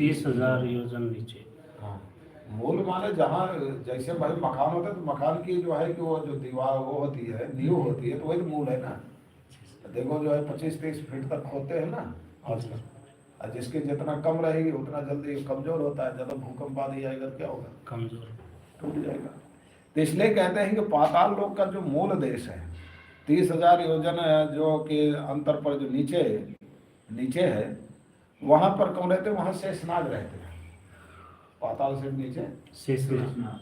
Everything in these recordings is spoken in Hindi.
30,000 योजन नीचे। हाँ, मूल माने जहाँ, जैसे भाई मकान होता है तो मकान की जो है कि वो जो दीवार वो होती है, नींव होती है, तो वही तो मूल है ना। तो देखो जो है 25-30 फीट तक खोदते हैं ना आजकल, और जिसकी जितना कम रहेगी उतना जल्दी कमजोर होता है। जब भूकंप आदि आएगा क्या होगा, कमजोर टूट जाएगा। तो इसलिए कहते हैं कि पाताल लोक का जो मूल देश है 30,000 योजन है, जो कि अंतर पर जो नीचे है, वहां पर कौन रहते हैं, वहां शेषनाग रहते हैं, पाताल से नीचे शेषनाग।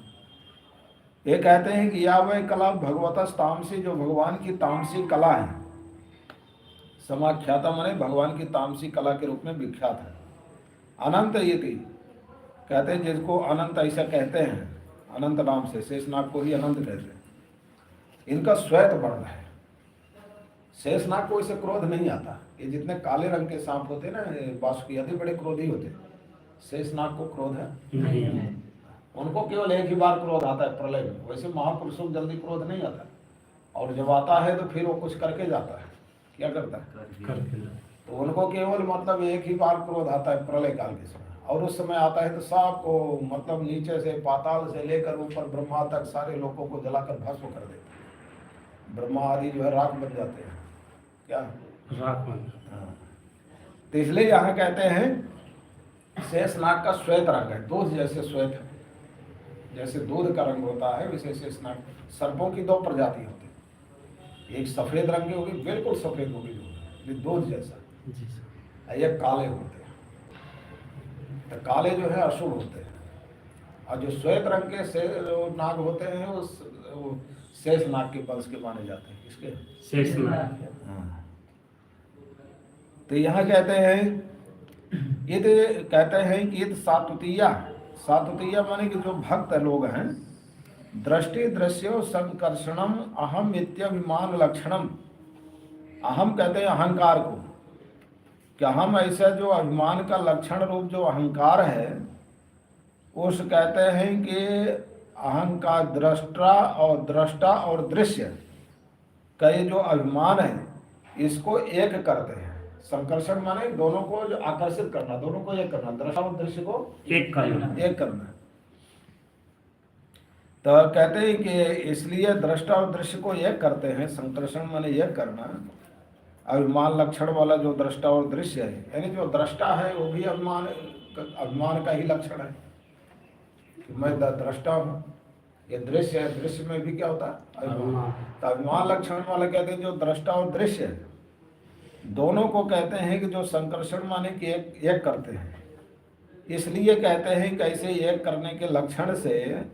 ये कहते हैं कि या वह कला भगवता तामसी, जो भगवान की तामसी कला है, समाख्याता माने भगवान की तामसी कला के रूप में विख्यात है। अनंत ये थी, कहते हैं जिसको अनंत ऐसा कहते हैं, अनंत नाम से शेषनाग को ही अनंत कहते हैं। इनका श्वेत वर्ण है। शेषनाग को इसे क्रोध नहीं आता। ये जितने काले रंग के सांप होते हैं ना वासुकी आदि बड़े क्रोधी होते हैं, शेषनाग को क्रोध है नहीं। उनको केवल एक ही बार क्रोध आता है प्रलय में। वैसे महापुरुषों को जल्दी क्रोध नहीं आता, और जब आता है तो फिर वो कुछ करके जाता है। क्या करता है, तो उनको केवल मतलब एक ही बार क्रोध आता है प्रलय काल के समय, और उस समय आता है तो सबको मतलब नीचे से पाताल से लेकर ऊपर ब्रह्मा तक सारे लोगों को जलाकर भस्म कर देते हैं। ब्रह्मा आदि जो है राख बन जाते हैं। क्या राख बन। हाँ। तो इसलिए यहाँ कहते हैं शेषनाग का श्वेत रंग है, दूध जैसे श्वेत है, जैसे दूध का रंग होता है वैसे शेषनाग। सर्पों की 2 प्रजाति होती है, एक सफेद रंग की होगी, बिल्कुल सफेद होगी दूध जैसा, ये काले होते हैं। तो काले जो है अशुभ होते हैं, और जो श्वेत रंग के नाग होते हैं वो शेष नाग के वंश के माने जाते हैं। किसके, शेष नाग। हाँ। तो यहाँ कहते हैं ये तो कहते हैं कि ये सातुतीया माने कि जो भक्त लोग हैं, दृष्टि दृश्यो संकर्षणम अहम इत्यभिमान लक्षणम। अहम कहते हैं अहंकार को, क्या हम ऐसा जो अभिमान का लक्षण रूप जो अहंकार है, उस कहते हैं कि अहंकार दृष्टा और दृश्य का ये जो अभिमान है इसको एक करते हैं। संकर्षण माने दोनों को जो आकर्षित करना, दोनों को एक करना, दृष्टा और दृश्य को एक करना। तो कहते हैं कि इसलिए दृष्टा और दृश्य को एक करते हैं। संकर्षण माने एक करना, अभिमान लक्षण वाला जो दृष्टा और दृश्य है, यानी जो दृष्टा है वो भी अभिमान का ही लक्षण है कि मैं दृष्टा हूँ। ये दृश्य है, दृश्य में भी क्या होता है, अभिमान। तो अभिमान लक्षण वाला कहते हैं जो दृष्टा और दृश्य है, दोनों को कहते हैं कि जो संकर्षण माने कि एक करते हैं। इसलिए कहते हैं कि ऐसे एक करने के लक्षण से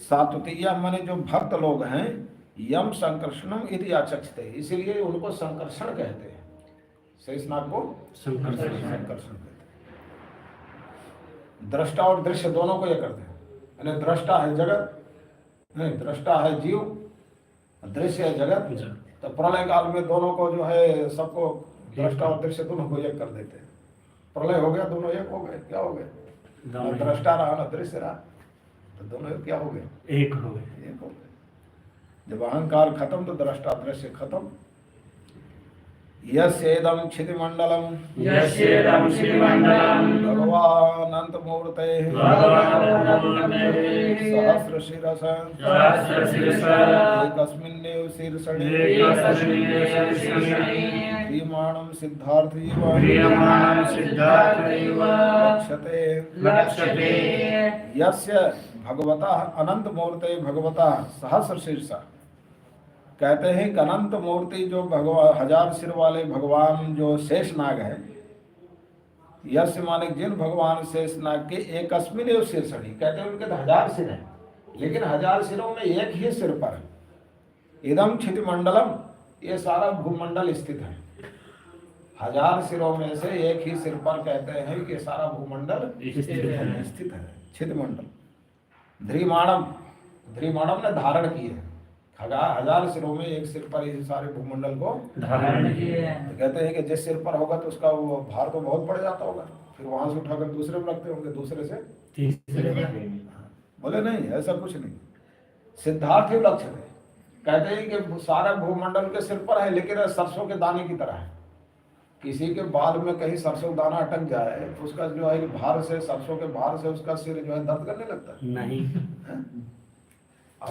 सातुतीया माने जो भक्त लोग हैं, यम संकर्षणम इति आचक्षते, इसीलिए उनको संकर्षण कहते हैं। शेषनाग को संकर्षण कहते हैं। दृष्टा और दृश्य दोनों को ये करते हैं, यानी दृष्टा है जगत, नहीं दृष्टा है जीव, दृश्य है जगत। तो प्रलय काल में दोनों को जो है सबको दृष्टा और दृश्य दोनों को एक कर देते हैं। प्रलय हो गया, दोनों एक हो गए। क्या हो गए, ना दृष्टा रहा ना दृश्य रहा, तो दोनों क्या हो गए, एक हो गए। जब अहंकार खत्म तो दृष्टा दृश्य खत्म। यस्येदं क्षितिमंडलम भगवान अनंतमूर्ते सहस्रशिरस एकस्मिन्नेव शीर्षणे क्रियमाणं सिद्धार्थैव लक्ष्यते। यस्य भगवतः अनंतमूर्ते भगवतः सहस्रशीर्ष, कहते हैं कि अनंत मूर्ति जो भगवान 1000 सिर वाले भगवान जो शेषनाग है, यश माने जिन भगवान शेषनाग के एकस्मिन एव शीर्षणी, कहते हैं उनके 1000 सिर हैं, लेकिन 1000 सिरों में एक ही सिर पर इदम क्षितिमंडलम, ये सारा भूमंडल स्थित है। 1000 सिरों में से एक ही सिर पर कहते हैं कि सारा भूमंडल स्थित है, क्षितिमंडल। ध्रीमाणम ने धारण किए, 1000 सिरों में एक सिर पर इस सारे भूमंडल को धारण किए। तो कहते हैं कि जिस सिर पर होगा तो उसका वो भार तो बहुत बढ़ जाता होगा, फिर वहां से उठाकर दूसरे में रखते होंगे, दूसरे से तीसरे में। बोले नहीं, ऐसा कुछ नहीं। सिद्धार्थ ही लक्ष्य है। कहते हैं कि सारा भूमंडल के सिर पर है, लेकिन सरसों के दाने की तरह है। किसी के बाल में कहीं सरसों का दाना अटक जाए तो उसका जो है भार से, सरसों के भार से उसका सिर जो है दर्द करने लगता है। नहीं, हैं?